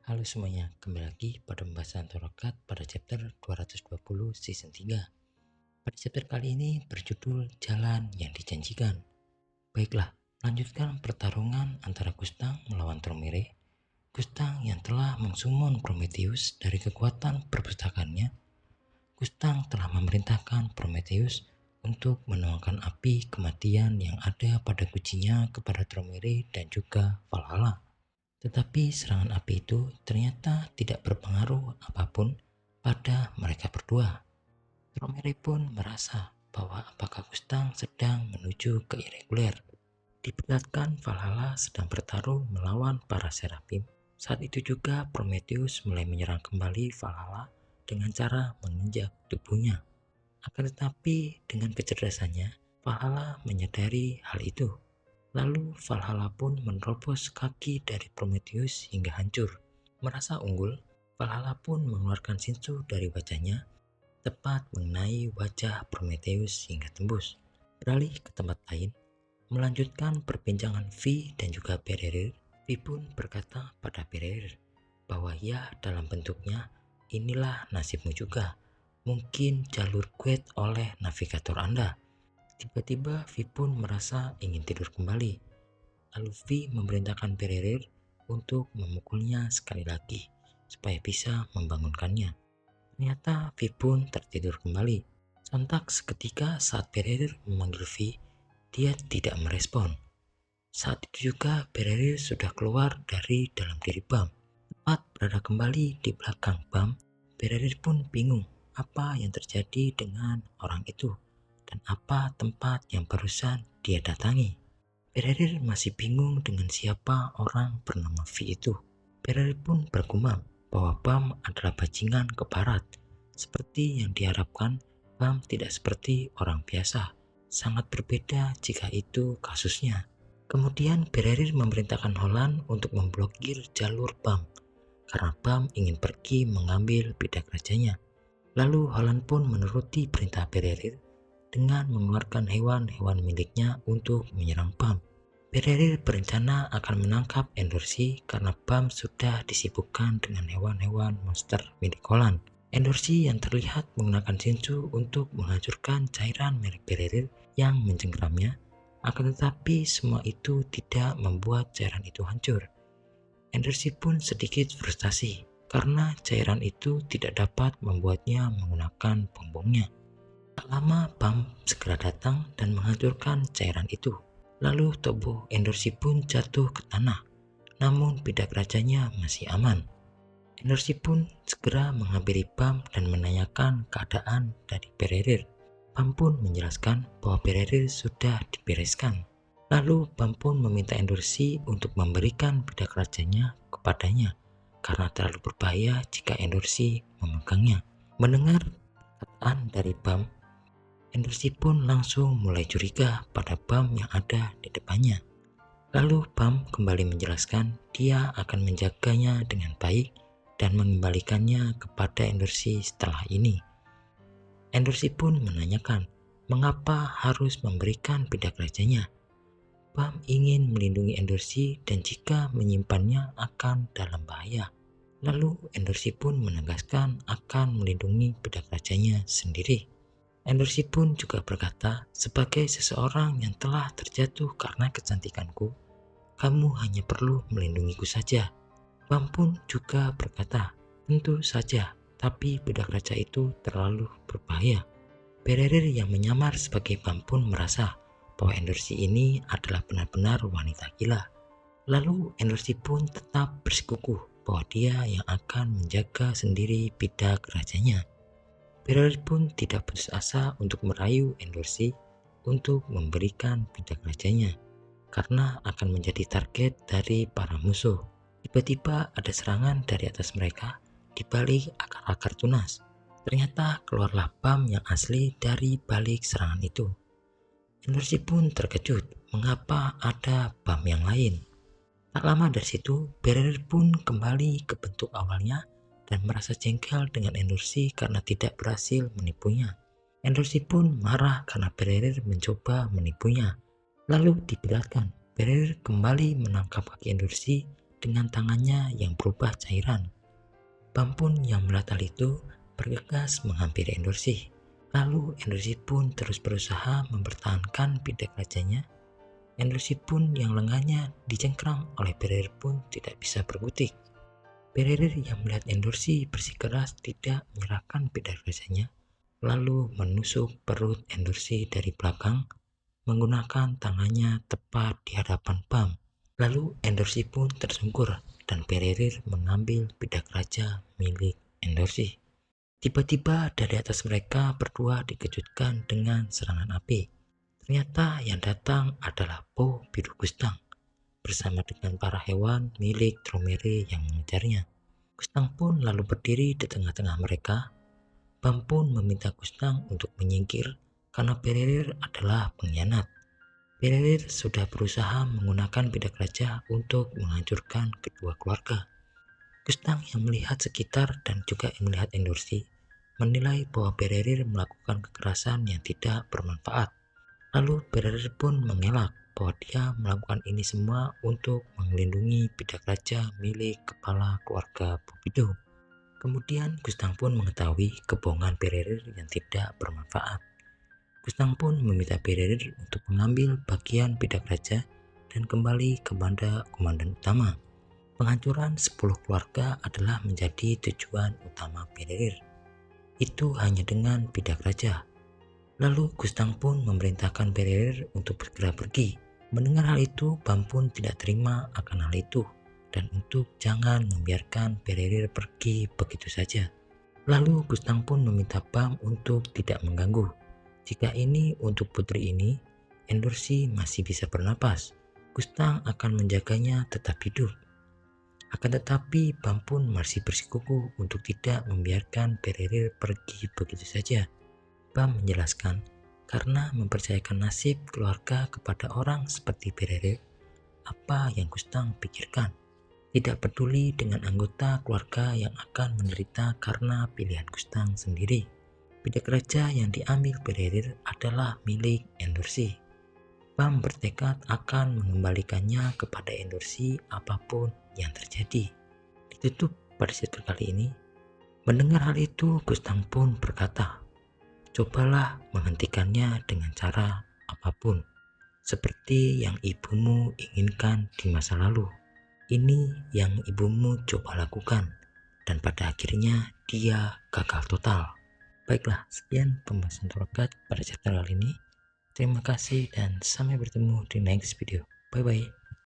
Halo semuanya, kembali lagi pada pembahasan Torokat pada chapter 220 season 3. Pada chapter kali ini berjudul Jalan yang Dijanjikan. Baiklah, lanjutkan pertarungan antara Gustang melawan Tromere. Gustang yang telah mensumon Prometheus dari kekuatan perpustakaannya. Gustang telah memerintahkan Prometheus untuk menuangkan api kematian yang ada pada kucinya kepada Tromere dan juga Valhalla. Tetapi serangan api itu ternyata tidak berpengaruh apapun pada mereka berdua. Tromere pun merasa bahwa apakah Gustang sedang menuju ke irregular. Diperlihatkan Valhalla sedang bertarung melawan para Seraphim. Saat itu juga Prometheus mulai menyerang kembali Valhalla dengan cara menginjak tubuhnya. Akan tetapi dengan kecerdasannya, Valhalla menyadari hal itu. Lalu Valhalla pun menerobos kaki dari Prometheus hingga hancur. Merasa unggul, Valhalla pun mengeluarkan Shinsu dari wajahnya, tepat mengenai wajah Prometheus hingga tembus. Beralih ke tempat lain, melanjutkan perbincangan Vi dan juga Bererir. Vi pun berkata pada Bererir bahwa ya dalam bentuknya inilah nasibmu juga. Mungkin jalur quet oleh navigator Anda. Tiba-tiba Vi pun merasa ingin tidur kembali. Lalu Vi memerintahkan Bererir untuk memukulnya sekali lagi supaya bisa membangunkannya. Ternyata Vi pun tertidur kembali. Sontak seketika saat Bererir memanggil Vi, dia tidak merespon. Saat itu juga Bererir sudah keluar dari dalam diri Bam. Tepat berada kembali di belakang Bam, Bererir pun bingung apa yang terjadi dengan orang itu dan apa tempat yang barusan dia datangi. Bererir masih bingung dengan siapa orang bernama V itu. Bererir pun bergumam bahwa Bam adalah bajingan ke barat. Seperti yang diharapkan, Bam tidak seperti orang biasa. Sangat berbeda jika itu kasusnya. Kemudian Bererir memerintahkan Holland untuk memblokir jalur Bam karena Bam ingin pergi mengambil bidak rajanya. Lalu Holland pun menuruti perintah Bererir dengan mengeluarkan hewan-hewan miliknya untuk menyerang Bam. Bererir berencana akan menangkap Endorsi karena Bam sudah disibukkan dengan hewan-hewan monster milik Holland. Endorsi yang terlihat menggunakan Shinsu untuk menghancurkan cairan milik Bererir yang mencengkeramnya, akan tetapi semua itu tidak membuat cairan itu hancur. Endorsi pun sedikit frustasi karena cairan itu tidak dapat membuatnya menggunakan bongbongnya. Tak lama Bam segera datang dan menghancurkan cairan itu. Lalu tubuh Endorsi pun jatuh ke tanah, namun bidak rajanya masih aman. Endorsi pun segera menghampiri Bam dan menanyakan keadaan dari Bererir. Bam pun menjelaskan bahwa Bererir sudah dibereskan. Lalu Bam pun meminta Endorsi untuk memberikan bidak rajanya kepadanya karena terlalu berbahaya jika Endorsi memegangnya. Mendengar perkataan dari Bam, Endorsi pun langsung mulai curiga pada Bam yang ada di depannya. Lalu Bam kembali menjelaskan dia akan menjaganya dengan baik dan mengembalikannya kepada Endorsi setelah ini. Endorsi pun menanyakan mengapa harus memberikan bidak rajanya. Bam ingin melindungi Endorsi dan jika menyimpannya akan dalam bahaya. Lalu Endorsi pun menegaskan akan melindungi bidak rajanya sendiri. Endorsi pun juga berkata, sebagai seseorang yang telah terjatuh karena kecantikanku, kamu hanya perlu melindungiku saja. Bam pun juga berkata, tentu saja, tapi bidak raja itu terlalu berbahaya. Bererir yang menyamar sebagai Bam pun merasa bahwa Endorsi ini adalah benar-benar wanita gila. Lalu Endorsi pun tetap bersikukuh bahwa dia yang akan menjaga sendiri bidak rajanya. Bererir pun tidak putus asa untuk merayu Endorsi untuk memberikan bidak rajanya karena akan menjadi target dari para musuh. Tiba-tiba ada serangan dari atas mereka di balik akar-akar tunas. Ternyata keluarlah Bam yang asli dari balik serangan itu. Endorsi pun terkejut mengapa ada Bam yang lain. Tak lama dari situ, Bererir pun kembali ke bentuk awalnya dan merasa jengkel dengan Endorsi karena tidak berhasil menipunya. Endorsi pun marah karena Bererir mencoba menipunya. Lalu diperlihatkan Bererir kembali menangkap kaki Endorsi dengan tangannya yang berubah cairan. Bam pun yang melihat hal itu bergegas menghampiri Endorsi. Lalu Endorsi pun terus berusaha mempertahankan pidak rajanya. Endorsi pun yang lengannya dicengkram oleh Bererir pun tidak bisa berkutik. Bererir yang melihat Endorsi bersikeras tidak menyerahkan pidak rajanya, lalu menusuk perut Endorsi dari belakang menggunakan tangannya tepat di hadapan Bam. Lalu Endorsi pun tersungkur dan Bererir mengambil pidak raja milik Endorsi. Tiba-tiba dari atas mereka berdua dikejutkan dengan serangan api. Ternyata yang datang adalah Po Biru Gustang bersama dengan para hewan milik Dromere yang mengejarnya. Gustang pun lalu berdiri di tengah-tengah mereka. Bam pun meminta Gustang untuk menyingkir karena Bererir adalah pengkhianat. Bererir sudah berusaha menggunakan pidak raja untuk menghancurkan kedua keluarga. Gustang yang melihat sekitar dan juga yang melihat Endorsi menilai bahwa Bererir melakukan kekerasan yang tidak bermanfaat. Lalu Bererir pun mengelak bahwa dia melakukan ini semua untuk melindungi pidak raja milik kepala keluarga Bubido. Kemudian Gustang pun mengetahui kebohongan Bererir yang tidak bermanfaat. Gustang pun meminta Bererir untuk mengambil bagian pidak raja dan kembali kepada komandan utama. Penghancuran 10 keluarga adalah menjadi tujuan utama Bererir. Itu hanya dengan pidak raja. Lalu Gustang pun memerintahkan Bererir untuk segera pergi. Mendengar hal itu, Bam pun tidak terima akan hal itu dan untuk jangan membiarkan Bererir pergi begitu saja. Lalu Gustang pun meminta Bam untuk tidak mengganggu. Jika ini untuk putri ini, Endorsi masih bisa bernapas. Gustang akan menjaganya tetap hidup. Akan tetapi Bam pun masih bersikukuh untuk tidak membiarkan Bererir pergi begitu saja. Bam menjelaskan, karena mempercayakan nasib keluarga kepada orang seperti Bererir, apa yang Gustang pikirkan. Tidak peduli dengan anggota keluarga yang akan menderita karena pilihan Gustang sendiri. Pidak raja yang diambil Bererir adalah milik Endorsi. Bam bertekad akan mengembalikannya kepada Endorsi apapun yang terjadi. Ditutup pada chapter kali ini. Mendengar hal itu, Gustang pun berkata, cobalah menghentikannya dengan cara apapun, seperti yang ibumu inginkan di masa lalu. Ini yang ibumu coba lakukan, dan pada akhirnya dia gagal total. Baiklah, sekian pembahasan Torokat pada chapter kali ini. Terima kasih dan sampai bertemu di next video. Bye bye.